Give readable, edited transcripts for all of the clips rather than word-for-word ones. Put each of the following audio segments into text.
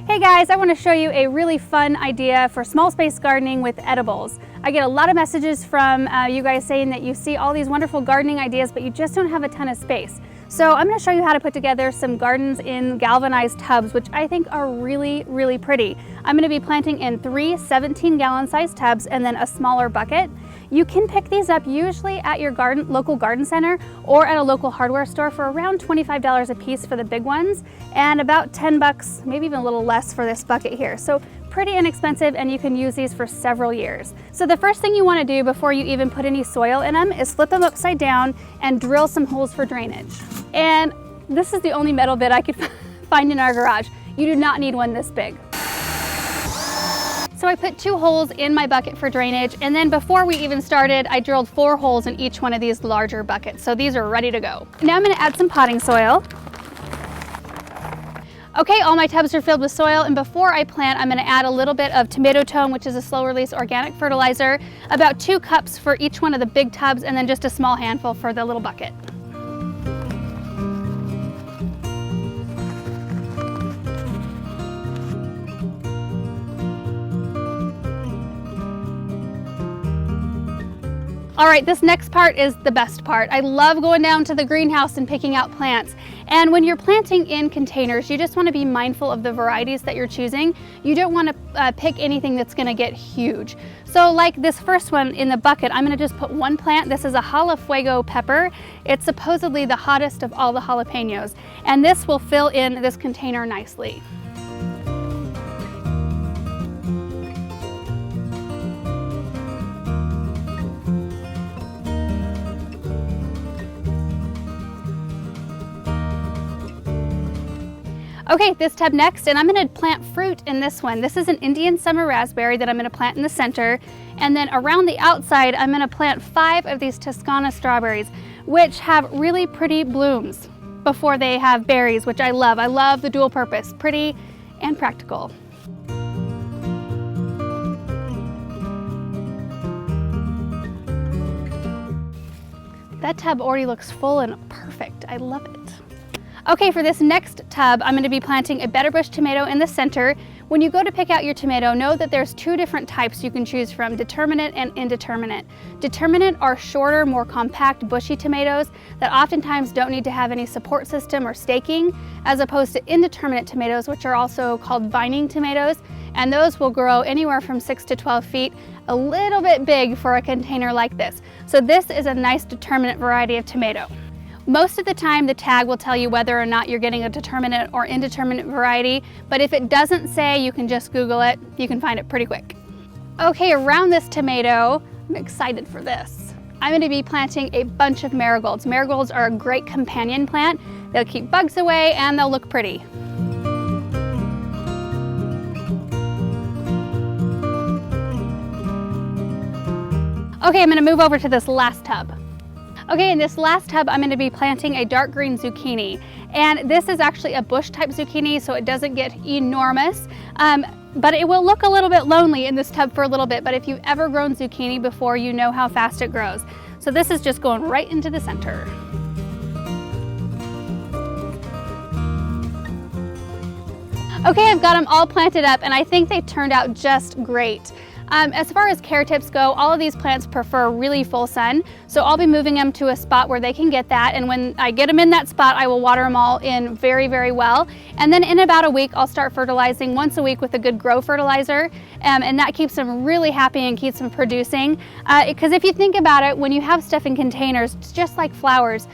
Hey guys, I want to show you a really fun idea for small space gardening with edibles. I get a lot of messages from you guys saying that you see all these wonderful gardening ideas, but you just don't have a ton of space. So I'm going to show you how to put together some gardens in galvanized tubs, which I think are really, really pretty. I'm going to be planting in 3 17-gallon size tubs and then a smaller bucket. You can pick these up usually at your local garden center or at a local hardware store for around $25 a piece for the big ones and about 10 bucks, maybe even a little less for this bucket here. So pretty inexpensive, and you can use these for several years. So the first thing you want to do before you even put any soil in them is flip them upside down and drill some holes for drainage. And this is the only metal bit I could find in our garage. You do not need one this big. So I put 2 holes in my bucket for drainage, and then before we even started, I drilled 4 holes in each one of these larger buckets. So these are ready to go. Now I'm going to add some potting soil. Okay, all my tubs are filled with soil, and before I plant, I'm going to add a little bit of tomato tone, which is a slow-release organic fertilizer, about 2 cups for each one of the big tubs, and then just a small handful for the little bucket. All right, this next part is the best part. I love going down to the greenhouse and picking out plants. And when you're planting in containers, you just want to be mindful of the varieties that you're choosing. You don't want to pick anything that's going to get huge. So like this first one in the bucket, I'm going to just put 1 plant. This is a Jala Fuego pepper. It's supposedly the hottest of all the jalapenos. And this will fill in this container nicely. Okay, this tub next, and I'm going to plant fruit in this one. This is an Indian summer raspberry that I'm going to plant in the center, and then around the outside I'm going to plant 5 of these Toscana strawberries, which have really pretty blooms before they have berries, which I love. I love the dual purpose, pretty and practical. That tub already looks full and perfect. I love it. Okay, for this next tub, I'm going to be planting a Betterbush tomato in the center. When you go to pick out your tomato, know that there's 2 different types you can choose from, determinate and indeterminate. Determinate are shorter, more compact, bushy tomatoes that oftentimes don't need to have any support system or staking, as opposed to indeterminate tomatoes, which are also called vining tomatoes, and those will grow anywhere from 6 to 12 feet, a little bit big for a container like this. So this is a nice determinate variety of tomato. Most of the time the tag will tell you whether or not you're getting a determinate or indeterminate variety, but if it doesn't say, you can just Google it. You can find it pretty quick. Okay, around this tomato, I'm excited for this. I'm going to be planting a bunch of marigolds. Marigolds are a great companion plant. They'll keep bugs away and they'll look pretty. Okay, I'm going to move over to this last tub. Okay, in this last tub, I'm going to be planting a dark green zucchini. And this is actually a bush type zucchini, so it doesn't get enormous. But it will look a little bit lonely in this tub for a little bit. But if you've ever grown zucchini before, you know how fast it grows. So this is just going right into the center. Okay, I've got them all planted up, and I think they turned out just great. As far as care tips go, all of these plants prefer really full sun, so I'll be moving them to a spot where they can get that, and when I get them in that spot, I will water them all in very, very well. And then in about a week, I'll start fertilizing once a week with a good grow fertilizer, and that keeps them really happy and keeps them producing. Because if you think about it, when you have stuff in containers, it's just like flowers.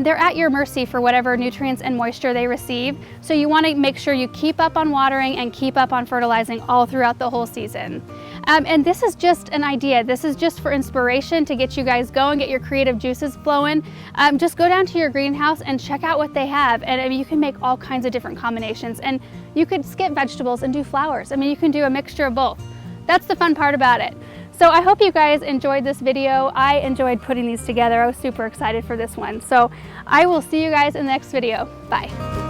They're at your mercy for whatever nutrients and moisture they receive, so you want to make sure you keep up on watering and keep up on fertilizing all throughout the whole season. And this is just an idea. This is just for inspiration to get you guys going, get your creative juices flowing. Just go down to your greenhouse and check out what they have. And I mean, you can make all kinds of different combinations, and you could skip vegetables and do flowers. I mean, you can do a mixture of both. That's the fun part about it. So I hope you guys enjoyed this video. I enjoyed putting these together. I was super excited for this one. So I will see you guys in the next video. Bye.